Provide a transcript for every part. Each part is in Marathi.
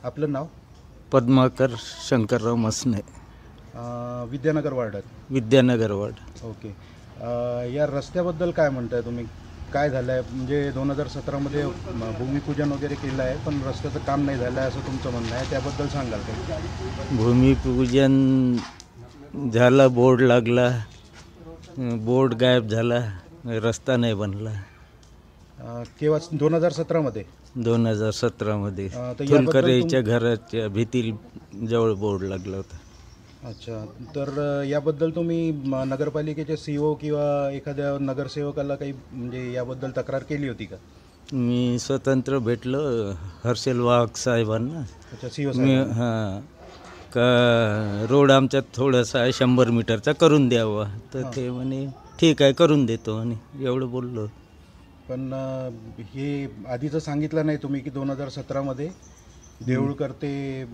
आपलं नाव? पद्माकर शंकरराव मसने, विद्यानगर वार्डात. विद्यानगर वार्ड. ओके. या रस्त्याबद्दल काय म्हणताय तुम्ही? काय झालं आहे? म्हणजे 2017मध्ये भूमिपूजन वगैरे केलं आहे, पण रस्त्याचं काम नाही झालं आहे असं तुमचं म्हणणं आहे, त्याबद्दल सांगाल का? भूमिपूजन झालं, बोर्ड लागला, बोर्ड गायब झाला, रस्ता नाही बनला. केव्हा? 2017मध्ये? 2017मध्ये तर फुलकरेच्या घराच्या भीती जवळ बोर्ड लागला होता. अच्छा. तर याबद्दल तुम्ही नगरपालिकेचे CEO किंवा एखाद्या नगरसेवकाला काही म्हणजे याबद्दल तक्रार केली होती का? मी स्वतंत्र भेटलो हर्षल वाघ साहेबांना. अच्छा, CEO मी साहेब. हां, का रोड आमच्यात थोडासा 100 मीटरचा करून द्यावा, तर ते म्हणे ठीक आहे करून देतो आणि एवढं बोललो. पण हे आधीचं सांगितलं नाही तुम्ही की 2017मध्ये देऊळकर ते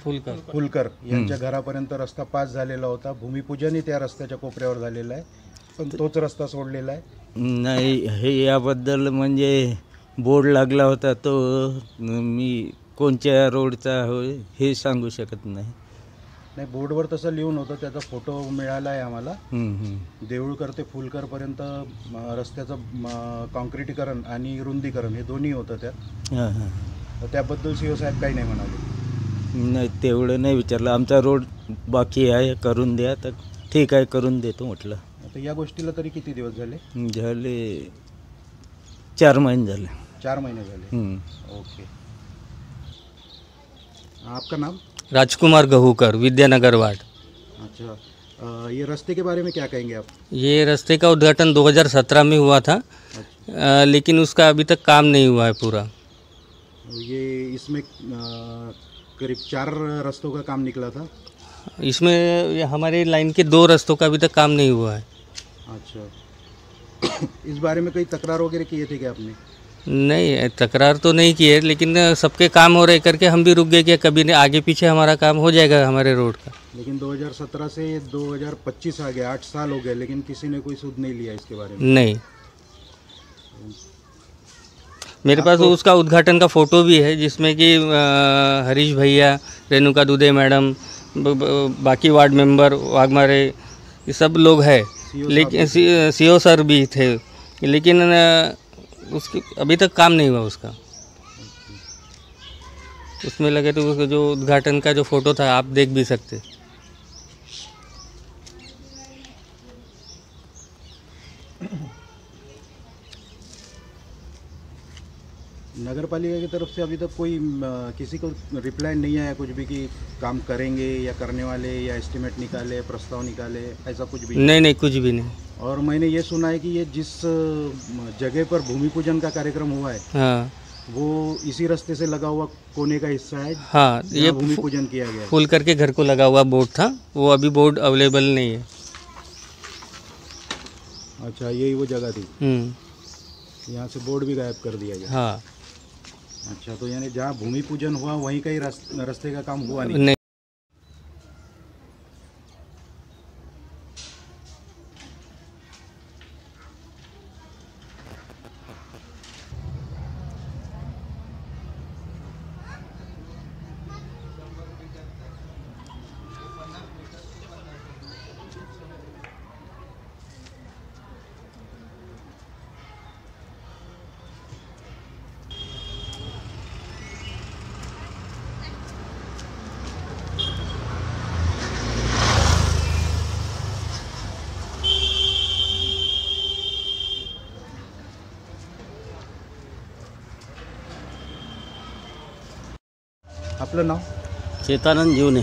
फुलकर यांच्या घरापर्यंत रस्ता पास झालेला होता, भूमिपूजनही त्या रस्त्याच्या कोपऱ्यावर झालेलं आहे, पण तोच रस्ता सोडलेला आहे? नाही, हे याबद्दल म्हणजे बोर्ड लागला होता तो मी कोणत्या रोडचा होय हे सांगू शकत नाही. नाही, बोर्डवर तसं लिहून होतं, त्याचा फोटो मिळाला आहे आम्हाला. देऊळकर ते फुलकरपर्यंत रस्त्याचं कॉन्क्रिटीकरण आणि रुंदीकरण हे दोन्ही होतं त्यात. तर त्याबद्दल CEO साहेब काही नाही म्हणाले? नाही, तेवढं नाही विचारलं. आमचा रोड बाकी आहे, करून द्या. तर ठीक आहे करून देतो म्हटलं. आता या गोष्टीला तरी किती दिवस झाले? 4 महिने झाले. 4 महिने झाले. ओके. आपका नाम? राजकुमार गहूकर, विद्यानगर वार्ड. अच्छा. ये रास्ते के बारे में क्या कहेंगे आप? ये रास्ते का उद्घाटन 2017 में हुआ था. अच्छा. लेकिन उसका अभी तक काम नहीं हुआ है पूरा. ये इसमें करीब 4 रास्तों का काम निकला था. इसमें हमारे लाइन के 2 रास्तों का अभी तक काम नहीं हुआ है. अच्छा. इस बारे में कोई तकरार वगैरह किए थे क्या आपने? नहीं, तकरार तो नहीं की है, लेकिन सबके काम हो रहे करके हम भी रुक गए कि कभी नहीं आगे पीछे हमारा काम हो जाएगा हमारे रोड का. लेकिन 2017 से 2025 आ गया, 8 साल हो गए, लेकिन किसी ने कोई सुध नहीं लिया इसके बारे में? नहीं. मेरे पास उसका उद्घाटन का फ़ोटो भी है जिसमें कि हरीश भैया, रेणुका दुबे मैडम, बाकी वार्ड मेंबर वाघमारे, ये सब लोग हैं. लेकिन CEO सर भी थे, लेकिन उसकी अभी तक काम नहीं हुआ उसका. उसमें लगे तो जो उद्घाटन का जो फ़ोटो था आप देख भी सकते. नगरपालिका की तरफ से अभी तक कोई किसी को रिप्लाई नहीं आया कुछ भी कि काम करेंगे या करने वाले या एस्टिमेट निकाले, प्रस्ताव निकाले, ऐसा कुछ भी? नहीं, कुछ भी नहीं. और मैंने ये सुना है कि ये जिस जगह पर भूमि पूजन का कार्यक्रम हुआ है, हाँ, वो इसी रास्ते से लगा हुआ कोने का हिस्सा है. हाँ, ये भूमि पूजन किया गया. फुल करके घर को लगा हुआ बोर्ड था, वो अभी बोर्ड अवेलेबल नहीं है. अच्छा, यही वो जगह थी. यहाँ से बोर्ड भी गायब कर दिया गया. हाँ. अच्छा, तो यानी जहाँ भूमि पूजन हुआ वहीं का ही रास्ते का काम हुआ नहीं? आपलं नाव? चेतानंद जीवने.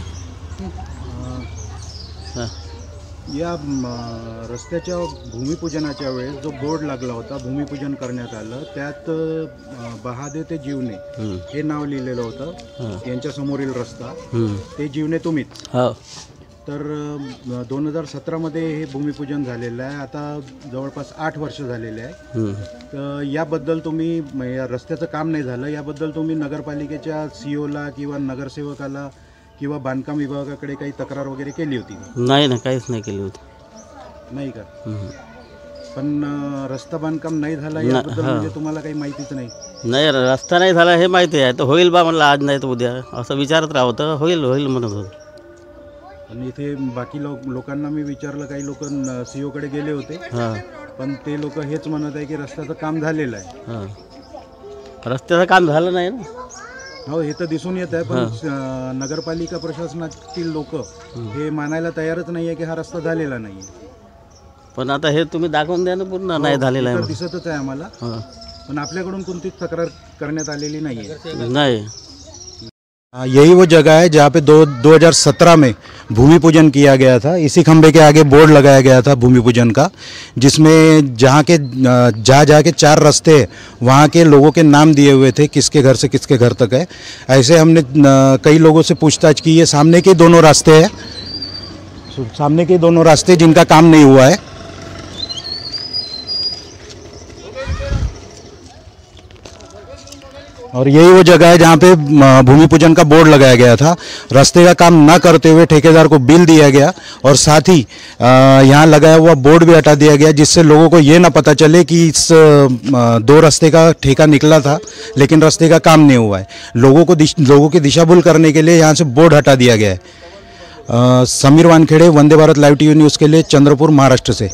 या रस्त्याच्या भूमिपूजनाच्या वेळेस जो बोर्ड लागला होता, भूमिपूजन करण्यात आलं, त्यात बहादे ते जीवने हे नाव लिहिलेलं होतं. यांच्या समोरील रस्ता ते जीवने तुम्हीच? हो. तर 2017मध्ये हे भूमिपूजन झालेलं आहे. आता जवळपास 8 वर्ष झालेले आहे. तर याबद्दल तुम्ही या रस्त्याचं काम नाही झालं याबद्दल तुम्ही नगरपालिकेच्या CEOला किंवा नगरसेवकाला किंवा बांधकाम विभागाकडे काही तक्रार वगैरे केली होती का? नाही ना, काहीच नाही केली होती. नाही का? पण रस्ता बांधकाम नाही झाला याबद्दल म्हणजे तुम्हाला काही माहितीच नाही. नाही रस्ता नाही झाला हे माहिती आहे, तर होईल बा म्हणलं आज नाही तर उद्या असं विचारत राहतं, होईल होईल म्हणत होतं. आणि इथे बाकी लोकांना मी विचारलं, काही लोक CO कडे गेले होते, हां पण ते लोक हेच म्हणत आहे की रस्त्याचं काम झालेलं आहे. हां रस्त्याचं काम झालं नाही ना. हो हे तर दिसून येत आहे, पण नगरपालिका प्रशासनातील लोक हे मानायला तयारच नाही आहे की हा रस्ता झालेला नाही. पण आता हे तुम्ही दाखवून द्या ना पूर्ण नाही झालेलं आहे. दिसतच आहे आम्हाला, हां पण आपल्याकडून कोणतीच तक्रार करण्यात आलेली नाही आहे. नाही. यही वो जगह है जहाँ पे 2017 में भूमि पूजन किया गया था. इसी खंबे के आगे बोर्ड लगाया गया था भूमि पूजन का, जिसमें जहाँ के 4 रास्ते हैं वहाँ के लोगों के नाम दिए हुए थे, किसके घर से किसके घर तक है. ऐसे हमने कई लोगों से पूछताछ की. ये सामने के दोनों रास्ते हैं, सामने के दोनों रास्ते जिनका काम नहीं हुआ है. और यही वो जगह है जहाँ पे भूमि पूजन का बोर्ड लगाया गया था. रास्ते का काम ना करते हुए ठेकेदार को बिल दिया गया, और साथ ही यहाँ लगाया हुआ बोर्ड भी हटा दिया गया, जिससे लोगों को ये ना पता चले कि इस 2 रास्ते का ठेका निकला था लेकिन रास्ते का काम नहीं हुआ है. लोगों की दिशाभूल करने के लिए यहाँ से बोर्ड हटा दिया गया है. Sameer Wankhede, Vande Bharat live TV news के लिए, चंद्रपुर, महाराष्ट्र से.